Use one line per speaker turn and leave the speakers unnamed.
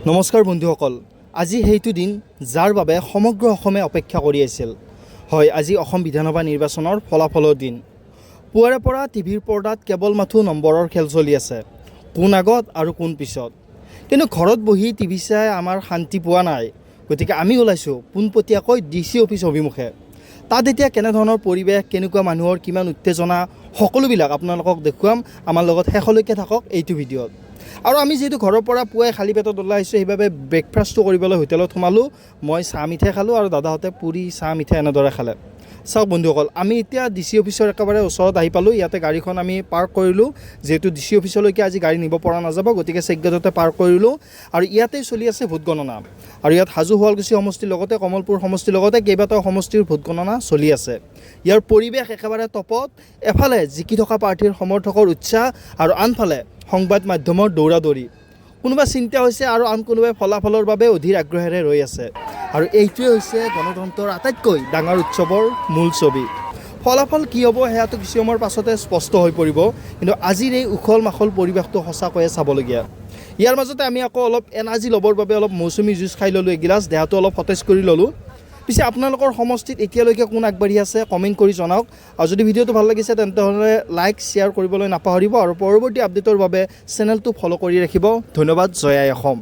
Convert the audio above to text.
নমস্কাৰ বন্ধুসকল, আজি সেইটো দিন যাৰ বাবে সমগ্ৰ অসমে অপেক্ষা কৰি আছিল। হয়, আজি অসম বিধানসভা নিৰ্বাচনৰ ফলাফলৰ দিন। পুৱাৰে পৰা টিভিৰ পৰ্দাত কেৱল মাথো নম্বৰৰ খেল চলি আছে, কোন আগত আৰু কোন পিছত। কিন্তু ঘৰত বহি টিভি চাই আমাৰ শান্তি পোৱা নাই। গতিকে আমি ওলাইছোঁ পোনপটীয়াকৈ DC অফিচ অভিমুখে। তাত এতিয়া কেনেধৰণৰ পৰিৱেশ, কেনেকুৱা মানুহৰ কিমান উত্তেজনা, সকলোবিলাক আপোনালোকক দেখুৱাম। আমাৰ লগত শেষলৈকে থাকক এইটো ভিডিঅ'ত। আৰু আমি যিহেতু ঘৰৰ পৰা পুৱাই খালী পেটত ওলাই আহিছোঁ, সেইবাবে ব্ৰেকফাষ্টটো কৰিবলৈ হোটেলত সোমালোঁ। মই চাহ মিঠাই খালোঁ আৰু দাদাহঁতে পুৰি চাহ মিঠাই এনেদৰে খালে। চাওক বন্ধুসকল, আমি এতিয়া DC অফিচৰ একেবাৰে ওচৰত আহি পালোঁ। ইয়াতে গাড়ীখন আমি পাৰ্ক কৰিলোঁ, যিহেতু DC অফিচলৈকে আজি গাড়ী নিব পৰা নাযাব, গতিকে চেকগেটতে পাৰ্ক কৰিলোঁ। আৰু ইয়াতেই চলি আছে ভোট গণনা। আৰু ইয়াত হাজো শুৱালকুছি সমষ্টিৰ লগতে কমলপুৰ সমষ্টিৰ লগতে কেইবাটাও সমষ্টিৰ ভোট গণনা চলি আছে। ইয়াৰ পৰিৱেশ একেবাৰে টপত। এফালে জিকি থকা প্ৰাৰ্থীৰ সমৰ্থকৰ উৎসাহ আৰু আনফালে সংবাদ মাধ্যমৰ দৌৰা-দৌৰি। কোনোবা চিন্তা হৈছে আৰু আন কোনোবাই ফলাফলৰ বাবে অধীৰ আগ্ৰহেৰে ৰৈ আছে। আৰু এইটোৱে হৈছে গণতন্ত্ৰৰ আটাইতকৈ ডাঙৰ উৎসৱৰ মূল ছবি। ফলাফল কি হ'ব সেয়াটো কিছু সময়ৰ পাছতে স্পষ্ট হৈ পৰিব, কিন্তু আজিৰ এই উখল মাখল পৰিৱেশটো সঁচাকৈয়ে চাবলগীয়া। ইয়াৰ মাজতে আমি আকৌ অলপ এনাৰ্জি ল'বৰ বাবে অলপ মৌচুমী জুচ খাই ল'লোঁ এগিলাচ, দেহাটো অলপ সতেজ কৰি ল'লোঁ। পিছে আপোনালোকৰ সমষ্টিত এতিয়ালৈকে কোন আগবাঢ়ি আছে কমেণ্ট কৰি জনাওক। আৰু যদি ভিডিঅ'টো ভাল লাগিছে তেন্তে লাইক শ্বেয়াৰ কৰিবলৈ নাপাহৰিব। আৰু পৰৱৰ্তী আপডেটৰ বাবে চেনেলটো ফ'ল' কৰি ৰাখিব। ধন্যবাদ। জয় আই অসম।